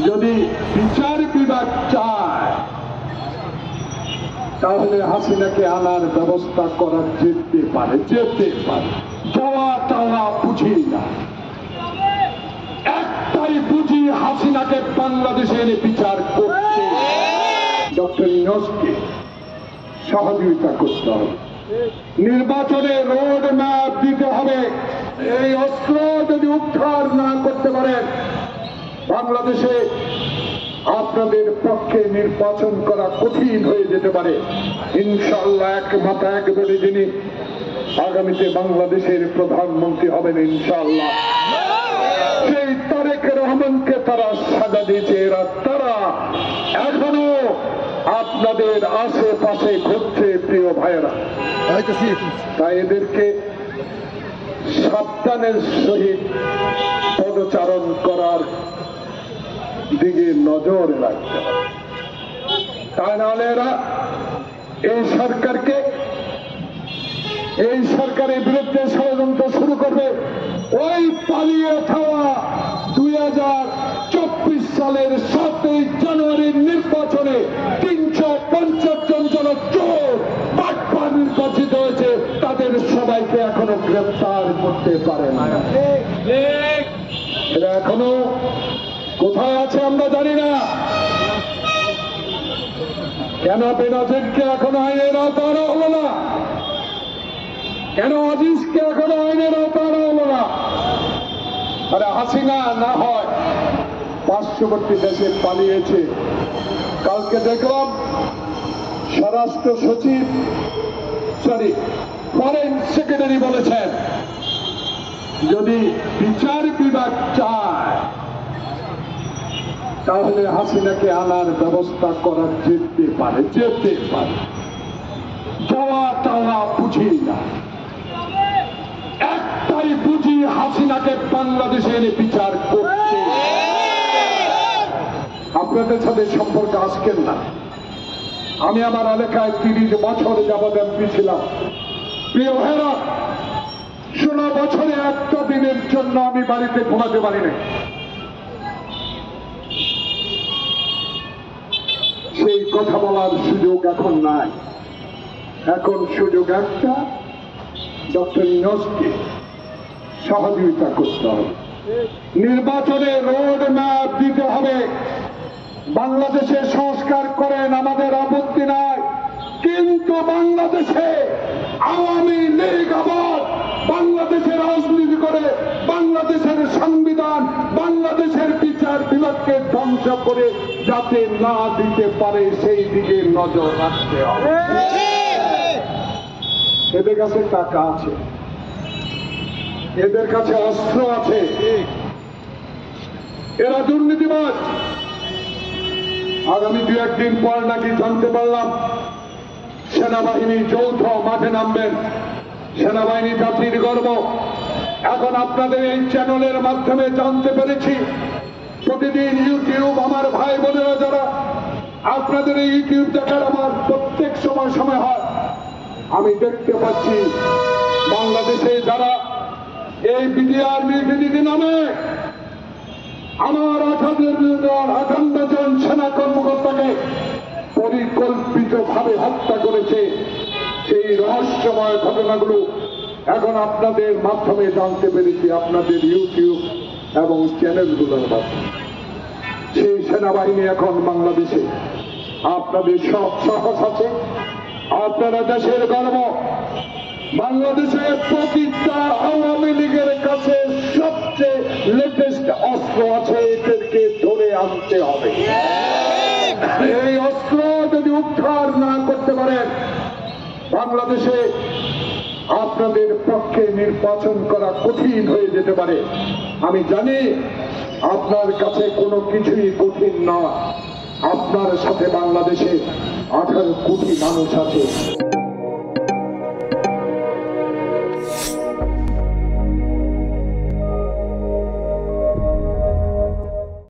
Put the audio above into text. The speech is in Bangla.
যদি বিচার বিভাগ চায় তাহলে হাসিনাকে আনার ব্যবস্থা করা যেতে পারে যাওয়া টাওয়া বুঝি না, একটাই বুঝি হাসিনাকে বাংলাদেশে এনে বিচার করতে ডক্টর ইউনূসকে সহযোগিতা করতে হবে, নির্বাচনে রোড ম্যাপ দিতে হবে। এই অস্ত্র যদি উদ্ধার না করতে পারেন বাংলাদেশে আপনাদের পক্ষে নির্বাচন করা কঠিন হয়ে যেতে পারে। ইনশাআল্লাহ এক মাথা এক দলে যিনি আগামীতে বাংলাদেশের প্রধানমন্ত্রী হবেন ইনশাআল্লাহ, সেই তারেক রহমানকে তারা সাজা দিয়েছে। তারা এখনো আপনাদের আশেপাশে ঘুরছে প্রিয় ভাইয়েরা, তাই এদেরকে সাবধানের সহিত পদচারণ করার দিকে নজর রাখতে হবে। তাই নাহলে এরা এই সরকারের বিরুদ্ধে ষড়যন্ত্র শুরু করবে। ওই পালিয়ে খাওয়া 2024 সালের 7ই জানুয়ারির নির্বাচনে 350 জন চোর বাটপার নির্বাচিত হয়েছে, তাদের সবাইকে এখনো গ্রেফতার করতে পারে না। এরা এখনো কোথায় আছে আমরা জানি না। কেন বেনজিরকে এখনো আইনের আওতায় আনা হলো না? কেন আজিজকে এখনো আইনের আওতায় আনা হলো না? আরে হাসিনা না হয় পার্শ্ববর্তী দেশে পালিয়েছে। কালকে দেখলাম স্বরাষ্ট্র সচিব ফরেন সেক্রেটারি বলেছেন যদি বিচার বিভাগ চায় তাহলে হাসিনাকে আনার ব্যবস্থা করা যেতে পারে যাওয়া টাওয়া বুঝি না, একটাই বুঝি হাসিনাকে বাংলাদেশে এনে বিচার করতে। আপনাদের সাথে সম্পর্ক আজকের না, আমি আমার এলাকায় 30 বছর যাবৎ এমপি ছিলাম। প্রিয় ভাইরা, 16 বছরে একটা দিনের জন্য আমি বাড়িতে ঘুমাতে পারি না। সেই কথা বলার সুযোগ এখন নাই। এখন সুযোগ একটা, ডক্টর ইউনূসকে সহযোগিতা করতে হবে, নির্বাচনে রোড ম্যাপ দিতে হবে। বাংলাদেশের সংস্কার করেন, আমাদের আপত্তি নাই, কিন্তু বাংলাদেশে আওয়ামী লীগ আবার বাংলাদেশে রাজনীতি করে বাংলাদেশের সংবিধান, বাংলাদেশের বিচার বিভাগকে ধ্বংস করে যাতে না দিতে পারে সেই দিকে নজর রাখতে হবে। এদের কাছে টাকা আছে, এদের কাছে অস্ত্র আছে, এরা দুর্নীতিবাজ। আগামী 2-1 দিন পর নাকি জানতে পারলাম সেনাবাহিনী যৌথ মাঠে নামবেন। সেনাবাহিনী জাতির গর্ব। এখন আপনাদের এই চ্যানেলের মাধ্যমে জানতে পেরেছি, প্রতিদিন ইউটিউব আমার ভাই বোনেরা যারা আপনাদের এই ইউটিউব দেখার আমার প্রত্যেক সময় হয়, আমি দেখতে পাচ্ছি বাংলাদেশে যারা এই বিডিআর মিলিটারি নামে আমার 58 জন সেনা কর্মকর্তাকে পরিকল্পিতভাবে হত্যা করেছে, সেই রহস্যময় ঘটনাগুলো এখন আপনাদের মাধ্যমে জানতে পেরেছি, আপনাদের ইউটিউব এবং চ্যানেলগুলোর মাধ্যমে। সেই সেনাবাহিনী এখন বাংলাদেশে, আপনাদের সব সাহস আছে, আপনারা দেশের গর্ব। বাংলাদেশের প্রতিটা আওয়ামী লীগের কাছে সবচেয়ে লেটেস্ট অস্ত্র আছে, এদেরকে ধরে আনতে হবে। এই অস্ত্র যদি উদ্ধার না করতে পারেন বাংলাদেশে আপনাদের পক্ষে নির্বাচন করা কঠিন হয়ে যেতে পারে। আমি জানি আপনার কাছে কোনো কিছুই কঠিন নয়, আপনার সাথে বাংলাদেশে 18 কোটি মানুষ আছে।